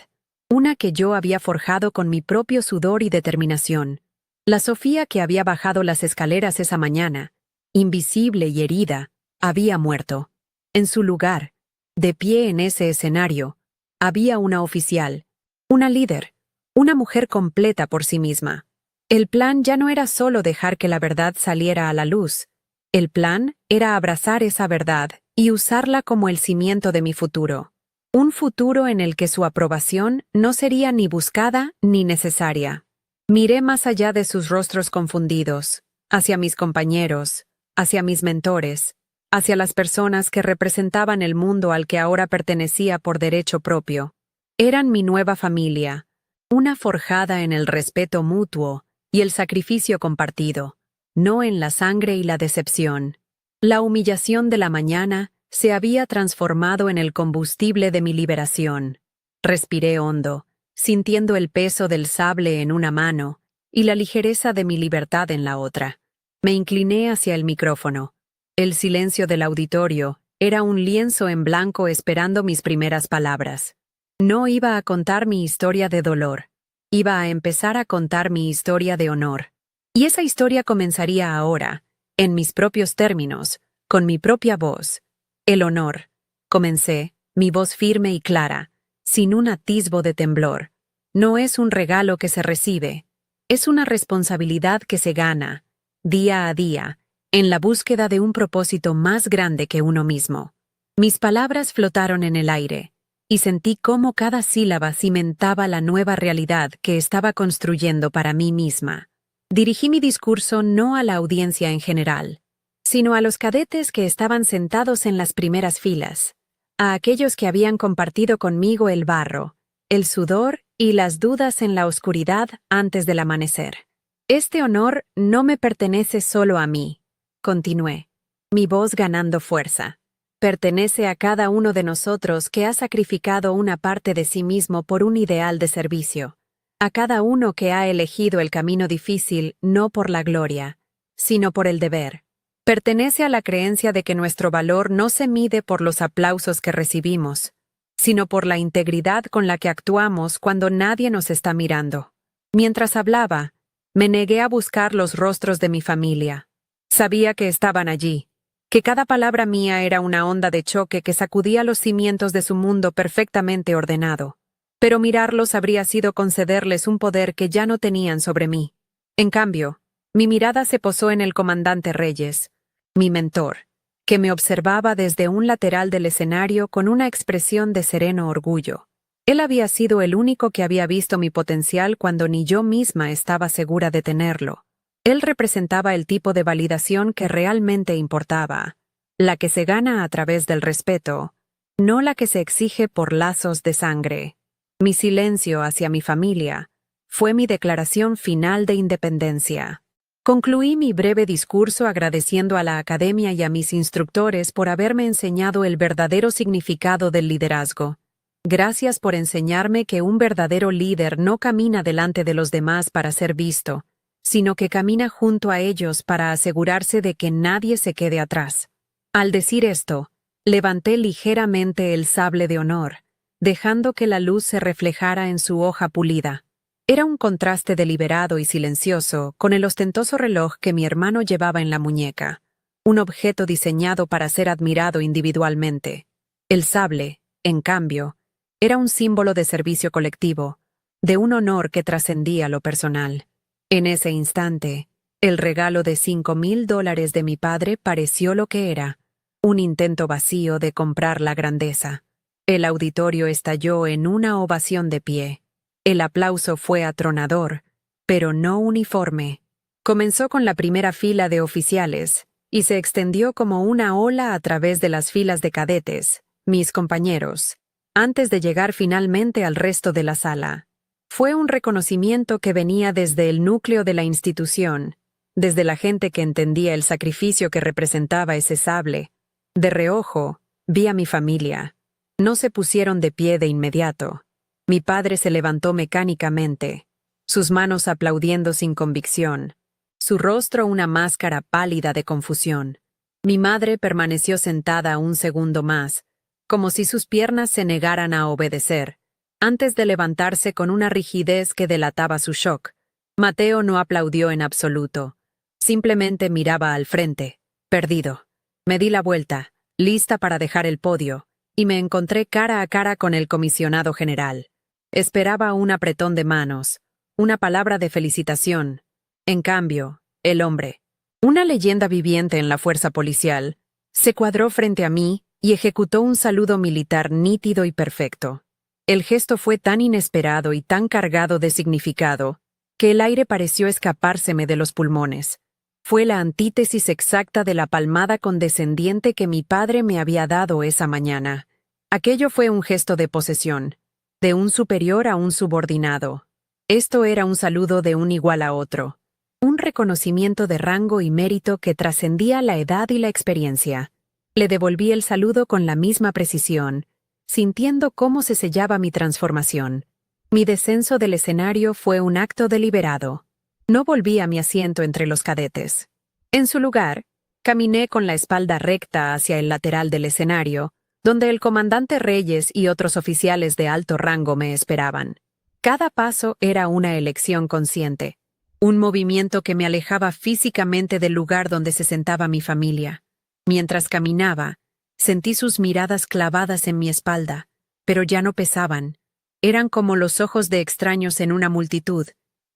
una que yo había forjado con mi propio sudor y determinación. La Sofía que había bajado las escaleras esa mañana, invisible y herida, había muerto. En su lugar, de pie en ese escenario, había una oficial, una líder, una mujer completa por sí misma. El plan ya no era solo dejar que la verdad saliera a la luz. El plan era abrazar esa verdad y usarla como el cimiento de mi futuro. Un futuro en el que su aprobación no sería ni buscada ni necesaria. Miré más allá de sus rostros confundidos, hacia mis compañeros, hacia mis mentores, hacia las personas que representaban el mundo al que ahora pertenecía por derecho propio. Eran mi nueva familia, una forjada en el respeto mutuo y el sacrificio compartido, no en la sangre y la decepción. La humillación de la mañana se había transformado en el combustible de mi liberación. Respiré hondo, sintiendo el peso del sable en una mano y la ligereza de mi libertad en la otra. Me incliné hacia el micrófono. El silencio del auditorio era un lienzo en blanco esperando mis primeras palabras. No iba a contar mi historia de dolor. Iba a empezar a contar mi historia de honor. Y esa historia comenzaría ahora, en mis propios términos, con mi propia voz. El honor. Comencé, mi voz firme y clara, sin un atisbo de temblor. No es un regalo que se recibe, es una responsabilidad que se gana, día a día, en la búsqueda de un propósito más grande que uno mismo. Mis palabras flotaron en el aire, y sentí cómo cada sílaba cimentaba la nueva realidad que estaba construyendo para mí misma. Dirigí mi discurso no a la audiencia en general, sino a los cadetes que estaban sentados en las primeras filas, a aquellos que habían compartido conmigo el barro, el sudor y las dudas en la oscuridad antes del amanecer. Este honor no me pertenece solo a mí, continué, mi voz ganando fuerza. Pertenece a cada uno de nosotros que ha sacrificado una parte de sí mismo por un ideal de servicio, a cada uno que ha elegido el camino difícil no por la gloria, sino por el deber. Pertenece a la creencia de que nuestro valor no se mide por los aplausos que recibimos, sino por la integridad con la que actuamos cuando nadie nos está mirando. Mientras hablaba, me negué a buscar los rostros de mi familia. Sabía que estaban allí, que cada palabra mía era una onda de choque que sacudía los cimientos de su mundo perfectamente ordenado. Pero mirarlos habría sido concederles un poder que ya no tenían sobre mí. En cambio, mi mirada se posó en el comandante Reyes, mi mentor, que me observaba desde un lateral del escenario con una expresión de sereno orgullo. Él había sido el único que había visto mi potencial cuando ni yo misma estaba segura de tenerlo. Él representaba el tipo de validación que realmente importaba, la que se gana a través del respeto, no la que se exige por lazos de sangre. Mi silencio hacia mi familia fue mi declaración final de independencia. Concluí mi breve discurso agradeciendo a la academia y a mis instructores por haberme enseñado el verdadero significado del liderazgo. Gracias por enseñarme que un verdadero líder no camina delante de los demás para ser visto, sino que camina junto a ellos para asegurarse de que nadie se quede atrás. Al decir esto, levanté ligeramente el sable de honor, dejando que la luz se reflejara en su hoja pulida. Era un contraste deliberado y silencioso con el ostentoso reloj que mi hermano llevaba en la muñeca, un objeto diseñado para ser admirado individualmente. El sable, en cambio, era un símbolo de servicio colectivo, de un honor que trascendía lo personal. En ese instante, el regalo de $5,000 de mi padre pareció lo que era, un intento vacío de comprar la grandeza. El auditorio estalló en una ovación de pie. El aplauso fue atronador, pero no uniforme. Comenzó con la primera fila de oficiales y se extendió como una ola a través de las filas de cadetes, mis compañeros, antes de llegar finalmente al resto de la sala. Fue un reconocimiento que venía desde el núcleo de la institución, desde la gente que entendía el sacrificio que representaba ese sable. De reojo, vi a mi familia. No se pusieron de pie de inmediato. Mi padre se levantó mecánicamente, sus manos aplaudiendo sin convicción, su rostro una máscara pálida de confusión. Mi madre permaneció sentada un segundo más, como si sus piernas se negaran a obedecer, antes de levantarse con una rigidez que delataba su shock. Mateo no aplaudió en absoluto. Simplemente miraba al frente, perdido. Me di la vuelta, lista para dejar el podio, y me encontré cara a cara con el comisionado general. Esperaba un apretón de manos, una palabra de felicitación. En cambio, el hombre, una leyenda viviente en la fuerza policial, se cuadró frente a mí y ejecutó un saludo militar nítido y perfecto. El gesto fue tan inesperado y tan cargado de significado que el aire pareció escapárseme de los pulmones. Fue la antítesis exacta de la palmada condescendiente que mi padre me había dado esa mañana. Aquello fue un gesto de posesión, de un superior a un subordinado. Esto era un saludo de un igual a otro, un reconocimiento de rango y mérito que trascendía la edad y la experiencia. Le devolví el saludo con la misma precisión, sintiendo cómo se sellaba mi transformación. Mi descenso del escenario fue un acto deliberado. No volví a mi asiento entre los cadetes. En su lugar, caminé con la espalda recta hacia el lateral del escenario, donde el comandante Reyes y otros oficiales de alto rango me esperaban. Cada paso era una elección consciente, un movimiento que me alejaba físicamente del lugar donde se sentaba mi familia. Mientras caminaba, sentí sus miradas clavadas en mi espalda, pero ya no pesaban. Eran como los ojos de extraños en una multitud,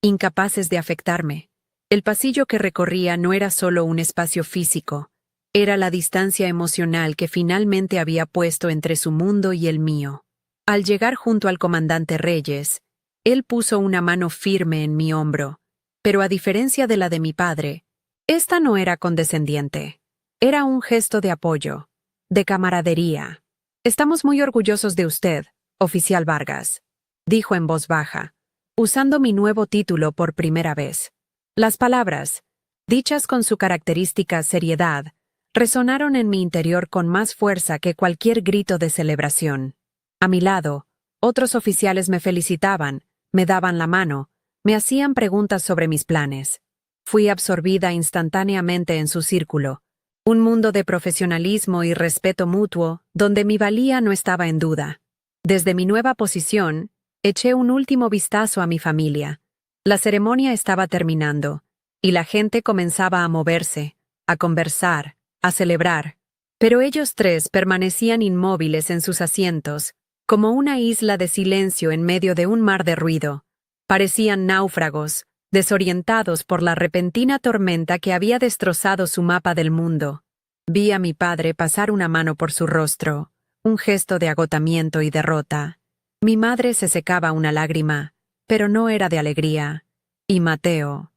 incapaces de afectarme. El pasillo que recorría no era solo un espacio físico, era la distancia emocional que finalmente había puesto entre su mundo y el mío. Al llegar junto al comandante Reyes, él puso una mano firme en mi hombro, pero a diferencia de la de mi padre, esta no era condescendiente. Era un gesto de apoyo, de camaradería. «Estamos muy orgullosos de usted, oficial Vargas», dijo en voz baja, usando mi nuevo título por primera vez. Las palabras, dichas con su característica seriedad, resonaron en mi interior con más fuerza que cualquier grito de celebración. A mi lado, otros oficiales me felicitaban, me daban la mano, me hacían preguntas sobre mis planes. Fui absorbida instantáneamente en su círculo, un mundo de profesionalismo y respeto mutuo donde mi valía no estaba en duda. Desde mi nueva posición, eché un último vistazo a mi familia. La ceremonia estaba terminando, y la gente comenzaba a moverse, a conversar, a celebrar. Pero ellos tres permanecían inmóviles en sus asientos, como una isla de silencio en medio de un mar de ruido. Parecían náufragos, desorientados por la repentina tormenta que había destrozado su mapa del mundo. Vi a mi padre pasar una mano por su rostro, un gesto de agotamiento y derrota. Mi madre se secaba una lágrima, pero no era de alegría. Y Mateo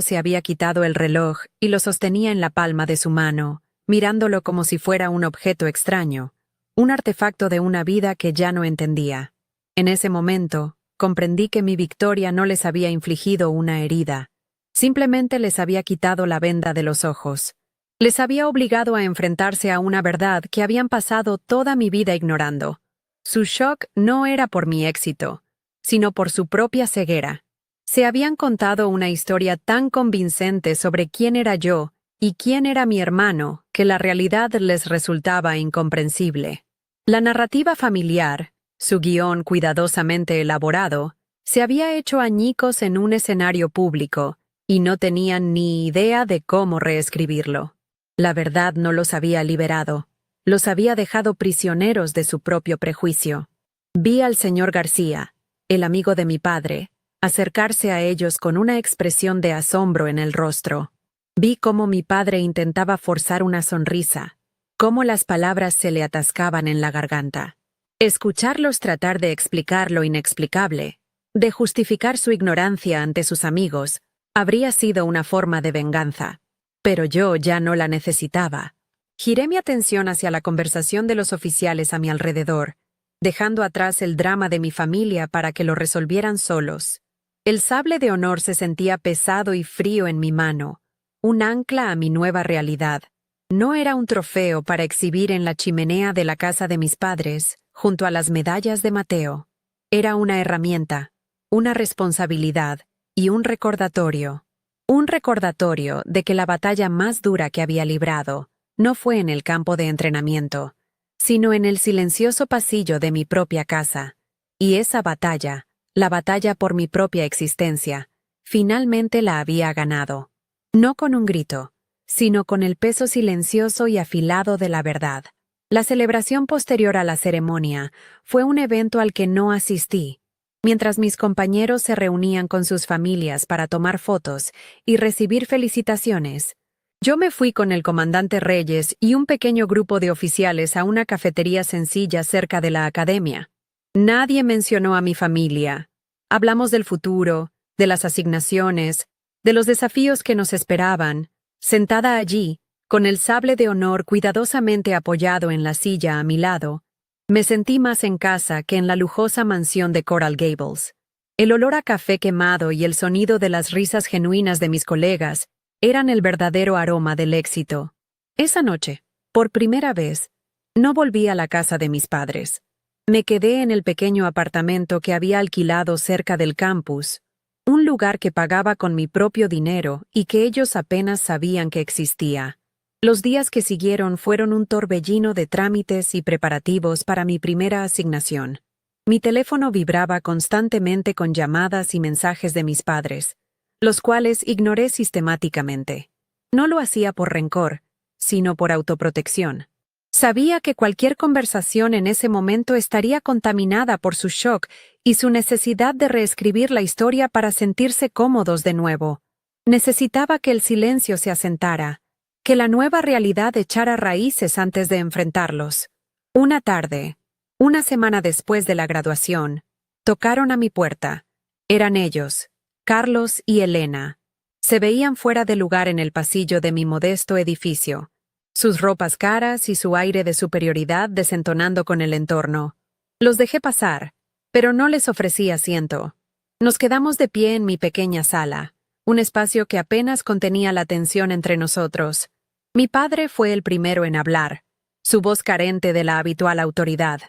se había quitado el reloj y lo sostenía en la palma de su mano, mirándolo como si fuera un objeto extraño, un artefacto de una vida que ya no entendía. En ese momento, comprendí que mi victoria no les había infligido una herida. Simplemente les había quitado la venda de los ojos. Les había obligado a enfrentarse a una verdad que habían pasado toda mi vida ignorando. Su shock no era por mi éxito, sino por su propia ceguera. Se habían contado una historia tan convincente sobre quién era yo y quién era mi hermano que la realidad les resultaba incomprensible. La narrativa familiar, su guión cuidadosamente elaborado, se había hecho añicos en un escenario público y no tenían ni idea de cómo reescribirlo. La verdad no los había liberado, los había dejado prisioneros de su propio prejuicio. Vi al señor García, el amigo de mi padre, acercarse a ellos con una expresión de asombro en el rostro. Vi cómo mi padre intentaba forzar una sonrisa, cómo las palabras se le atascaban en la garganta. Escucharlos tratar de explicar lo inexplicable, de justificar su ignorancia ante sus amigos, habría sido una forma de venganza. Pero yo ya no la necesitaba. Giré mi atención hacia la conversación de los oficiales a mi alrededor, dejando atrás el drama de mi familia para que lo resolvieran solos. El sable de honor se sentía pesado y frío en mi mano, un ancla a mi nueva realidad. No era un trofeo para exhibir en la chimenea de la casa de mis padres, junto a las medallas de Mateo. Era una herramienta, una responsabilidad y un recordatorio. Un recordatorio de que la batalla más dura que había librado no fue en el campo de entrenamiento, sino en el silencioso pasillo de mi propia casa. Y esa batalla, la batalla por mi propia existencia, finalmente la había ganado. No con un grito, sino con el peso silencioso y afilado de la verdad. La celebración posterior a la ceremonia fue un evento al que no asistí. Mientras mis compañeros se reunían con sus familias para tomar fotos y recibir felicitaciones, yo me fui con el comandante Reyes y un pequeño grupo de oficiales a una cafetería sencilla cerca de la academia. Nadie mencionó a mi familia. Hablamos del futuro, de las asignaciones, de los desafíos que nos esperaban. Sentada allí, con el sable de honor cuidadosamente apoyado en la silla a mi lado, me sentí más en casa que en la lujosa mansión de Coral Gables. El olor a café quemado y el sonido de las risas genuinas de mis colegas eran el verdadero aroma del éxito. Esa noche, por primera vez, no volví a la casa de mis padres. Me quedé en el pequeño apartamento que había alquilado cerca del campus, un lugar que pagaba con mi propio dinero y que ellos apenas sabían que existía. Los días que siguieron fueron un torbellino de trámites y preparativos para mi primera asignación. Mi teléfono vibraba constantemente con llamadas y mensajes de mis padres, los cuales ignoré sistemáticamente. No lo hacía por rencor, sino por autoprotección. Sabía que cualquier conversación en ese momento estaría contaminada por su shock y su necesidad de reescribir la historia para sentirse cómodos de nuevo. Necesitaba que el silencio se asentara, que la nueva realidad echara raíces antes de enfrentarlos. Una tarde, una semana después de la graduación, tocaron a mi puerta. Eran ellos, Carlos y Elena. Se veían fuera de lugar en el pasillo de mi modesto edificio, sus ropas caras y su aire de superioridad desentonando con el entorno. Los dejé pasar, pero no les ofrecí asiento. Nos quedamos de pie en mi pequeña sala, un espacio que apenas contenía la tensión entre nosotros. Mi padre fue el primero en hablar, su voz carente de la habitual autoridad.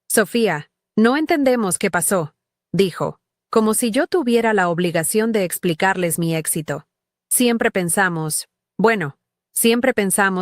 «Sofía, no entendemos qué pasó», dijo, como si yo tuviera la obligación de explicarles mi éxito. Siempre pensamos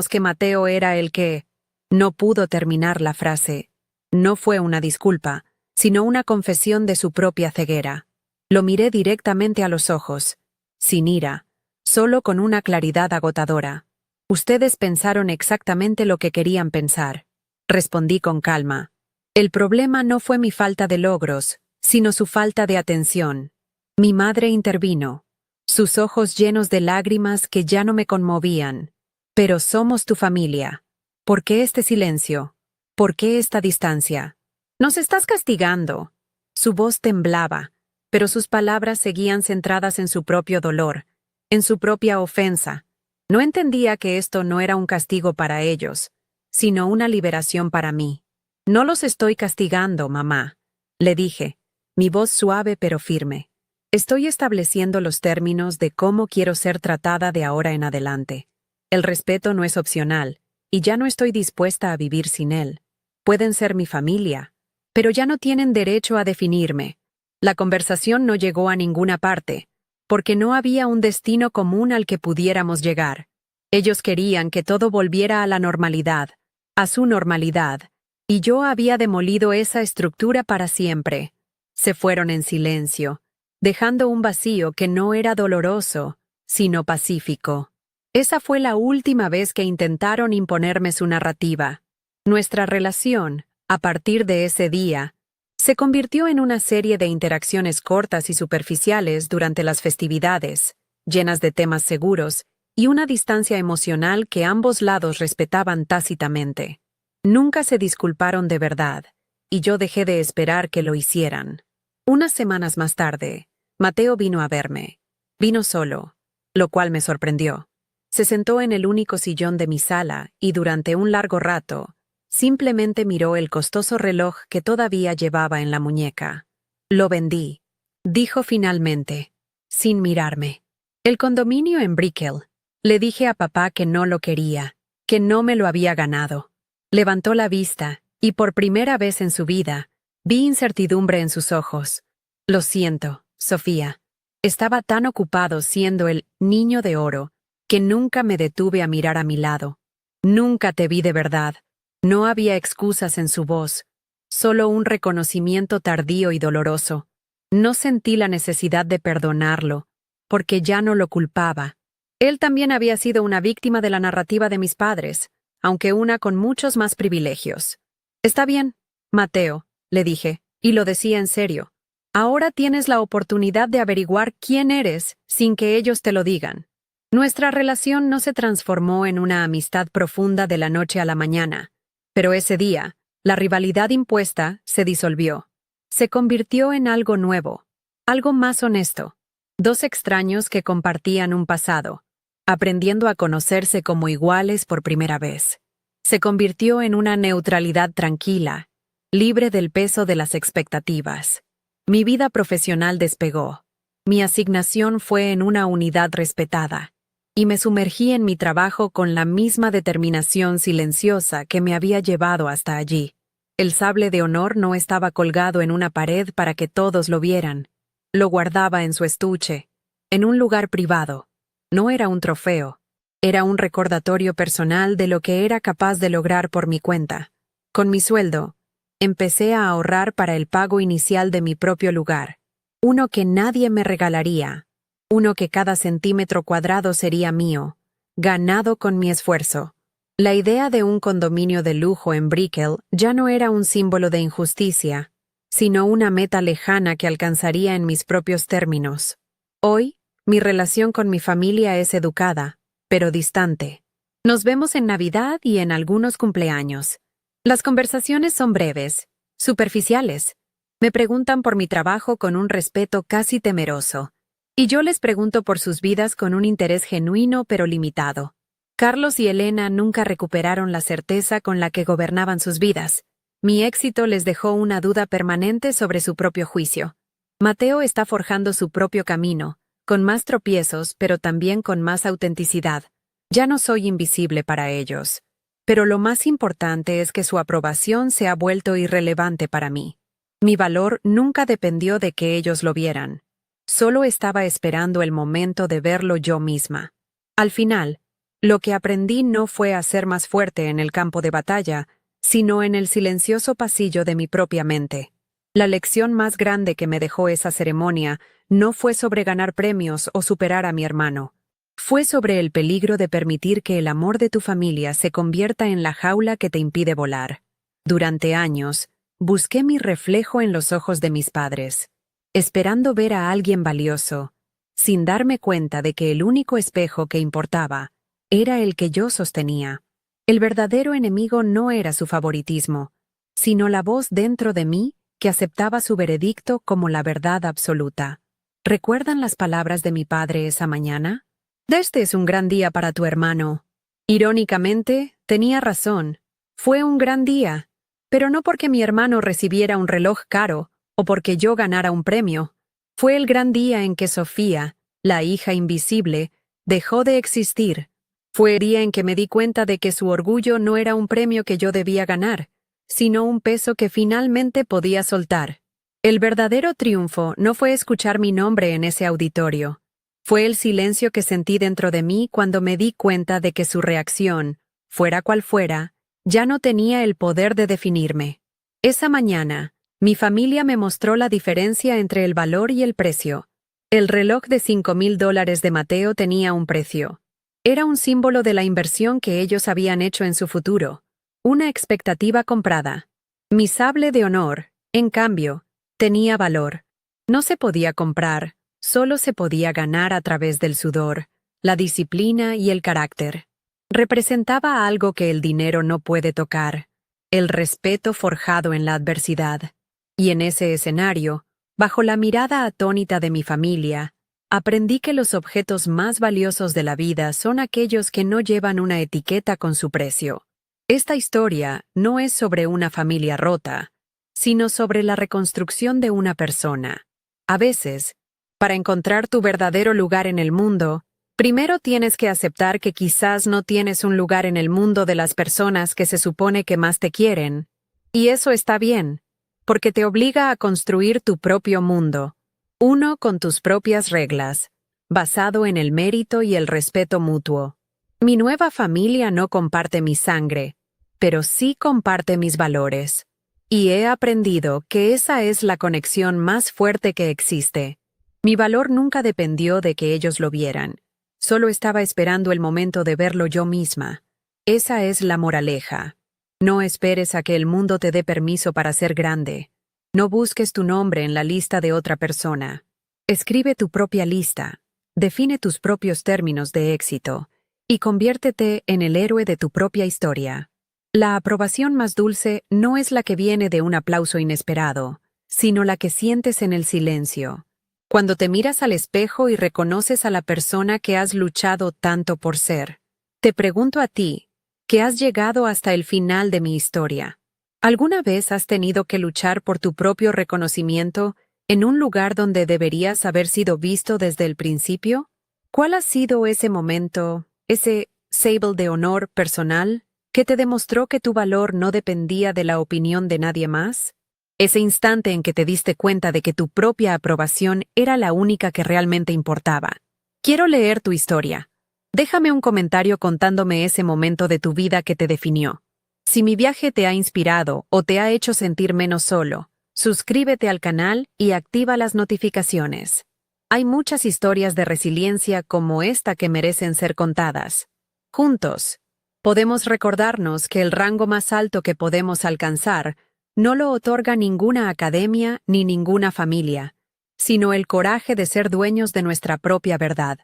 que Mateo era el que... No pudo terminar la frase. No fue una disculpa, sino una confesión de su propia ceguera. Lo miré directamente a los ojos, sin ira, solo con una claridad agotadora. «Ustedes pensaron exactamente lo que querían pensar», respondí con calma. «El problema no fue mi falta de logros, sino su falta de atención». Mi madre intervino, sus ojos llenos de lágrimas que ya no me conmovían. «Pero somos tu familia. ¿Por qué este silencio? ¿Por qué esta distancia? Nos estás castigando». Su voz temblaba, pero sus palabras seguían centradas en su propio dolor, en su propia ofensa. No entendía que esto no era un castigo para ellos, sino una liberación para mí. «No los estoy castigando, mamá. Le dije, mi voz suave pero firme. Estoy estableciendo los términos de cómo quiero ser tratada de ahora en adelante. El respeto no es opcional, y ya no estoy dispuesta a vivir sin él. Pueden ser mi familia, pero ya no tienen derecho a definirme. La conversación no llegó a ninguna parte, porque no había un destino común al que pudiéramos llegar. Ellos querían que todo volviera a la normalidad, a su normalidad, y yo había demolido esa estructura para siempre. Se fueron en silencio, dejando un vacío que no era doloroso, sino pacífico. Esa fue la última vez que intentaron imponerme su narrativa. Nuestra relación, a partir de ese día, se convirtió en una serie de interacciones cortas y superficiales durante las festividades, llenas de temas seguros y una distancia emocional que ambos lados respetaban tácitamente. Nunca se disculparon de verdad, y yo dejé de esperar que lo hicieran. Unas semanas más tarde, Mateo vino a verme. Vino solo, lo cual me sorprendió. Se sentó en el único sillón de mi sala y durante un largo rato, simplemente miró el costoso reloj que todavía llevaba en la muñeca. Lo vendí, dijo finalmente, sin mirarme. El condominio en Brickell. Le dije a papá que no lo quería, que no me lo había ganado. Levantó la vista, y por primera vez en su vida, vi incertidumbre en sus ojos. Lo siento, Sofía. Estaba tan ocupado siendo el niño de oro, que nunca me detuve a mirar a mi lado. Nunca te vi de verdad. No había excusas en su voz, solo un reconocimiento tardío y doloroso. No sentí la necesidad de perdonarlo, porque ya no lo culpaba. Él también había sido una víctima de la narrativa de mis padres, aunque una con muchos más privilegios. Está bien, Mateo, le dije, y lo decía en serio. Ahora tienes la oportunidad de averiguar quién eres sin que ellos te lo digan. Nuestra relación no se transformó en una amistad profunda de la noche a la mañana, pero ese día, la rivalidad impuesta se disolvió. Se convirtió en algo nuevo, algo más honesto. Dos extraños que compartían un pasado, aprendiendo a conocerse como iguales por primera vez. Se convirtió en una neutralidad tranquila, libre del peso de las expectativas. Mi vida profesional despegó. Mi asignación fue en una unidad respetada, y me sumergí en mi trabajo con la misma determinación silenciosa que me había llevado hasta allí. El sable de honor no estaba colgado en una pared para que todos lo vieran. Lo guardaba en su estuche, en un lugar privado. No era un trofeo, era un recordatorio personal de lo que era capaz de lograr por mi cuenta. Con mi sueldo, empecé a ahorrar para el pago inicial de mi propio lugar, uno que nadie me regalaría, uno que cada centímetro cuadrado sería mío, ganado con mi esfuerzo. La idea de un condominio de lujo en Brickell ya no era un símbolo de injusticia, sino una meta lejana que alcanzaría en mis propios términos. Hoy, mi relación con mi familia es educada, pero distante. Nos vemos en Navidad y en algunos cumpleaños. Las conversaciones son breves, superficiales. Me preguntan por mi trabajo con un respeto casi temeroso, y yo les pregunto por sus vidas con un interés genuino pero limitado. Carlos y Elena nunca recuperaron la certeza con la que gobernaban sus vidas. Mi éxito les dejó una duda permanente sobre su propio juicio. Mateo está forjando su propio camino, con más tropiezos pero también con más autenticidad. Ya no soy invisible para ellos. Pero lo más importante es que su aprobación se ha vuelto irrelevante para mí. Mi valor nunca dependió de que ellos lo vieran. Solo estaba esperando el momento de verlo yo misma. Al final, lo que aprendí no fue a ser más fuerte en el campo de batalla, sino en el silencioso pasillo de mi propia mente. La lección más grande que me dejó esa ceremonia no fue sobre ganar premios o superar a mi hermano. Fue sobre el peligro de permitir que el amor de tu familia se convierta en la jaula que te impide volar. Durante años, busqué mi reflejo en los ojos de mis padres, esperando ver a alguien valioso, sin darme cuenta de que el único espejo que importaba era el que yo sostenía. El verdadero enemigo no era su favoritismo, sino la voz dentro de mí que aceptaba su veredicto como la verdad absoluta. ¿Recuerdan las palabras de mi padre esa mañana? Este es un gran día para tu hermano. Irónicamente, tenía razón. Fue un gran día, pero no porque mi hermano recibiera un reloj caro o porque yo ganara un premio. Fue el gran día en que Sofía, la hija invisible, dejó de existir. Fue el día en que me di cuenta de que su orgullo no era un premio que yo debía ganar, sino un peso que finalmente podía soltar. El verdadero triunfo no fue escuchar mi nombre en ese auditorio. Fue el silencio que sentí dentro de mí cuando me di cuenta de que su reacción, fuera cual fuera, ya no tenía el poder de definirme. Esa mañana, mi familia me mostró la diferencia entre el valor y el precio. El reloj de $5,000 de Mateo tenía un precio. Era un símbolo de la inversión que ellos habían hecho en su futuro, una expectativa comprada. Mi sable de honor, en cambio, tenía valor. No se podía comprar, solo se podía ganar a través del sudor, la disciplina y el carácter. Representaba algo que el dinero no puede tocar, el respeto forjado en la adversidad. Y en ese escenario, bajo la mirada atónita de mi familia, aprendí que los objetos más valiosos de la vida son aquellos que no llevan una etiqueta con su precio. Esta historia no es sobre una familia rota, sino sobre la reconstrucción de una persona. A veces, para encontrar tu verdadero lugar en el mundo, primero tienes que aceptar que quizás no tienes un lugar en el mundo de las personas que se supone que más te quieren. Y eso está bien, porque te obliga a construir tu propio mundo, uno con tus propias reglas, basado en el mérito y el respeto mutuo. Mi nueva familia no comparte mi sangre, pero sí comparte mis valores. Y he aprendido que esa es la conexión más fuerte que existe. Mi valor nunca dependió de que ellos lo vieran. Solo estaba esperando el momento de verlo yo misma. Esa es la moraleja. No esperes a que el mundo te dé permiso para ser grande. No busques tu nombre en la lista de otra persona. Escribe tu propia lista. Define tus propios términos de éxito. Y conviértete en el héroe de tu propia historia. La aprobación más dulce no es la que viene de un aplauso inesperado, sino la que sientes en el silencio. Cuando te miras al espejo y reconoces a la persona que has luchado tanto por ser. Te pregunto a ti, que has llegado hasta el final de mi historia. ¿Alguna vez has tenido que luchar por tu propio reconocimiento en un lugar donde deberías haber sido visto desde el principio? ¿Cuál ha sido ese momento, ese sable de honor personal, que te demostró que tu valor no dependía de la opinión de nadie más? Ese instante en que te diste cuenta de que tu propia aprobación era la única que realmente importaba. Quiero leer tu historia. Déjame un comentario contándome ese momento de tu vida que te definió. Si mi viaje te ha inspirado o te ha hecho sentir menos solo, suscríbete al canal y activa las notificaciones. Hay muchas historias de resiliencia como esta que merecen ser contadas. Juntos, podemos recordarnos que el rango más alto que podemos alcanzar no lo otorga ninguna academia ni ninguna familia, sino el coraje de ser dueños de nuestra propia verdad.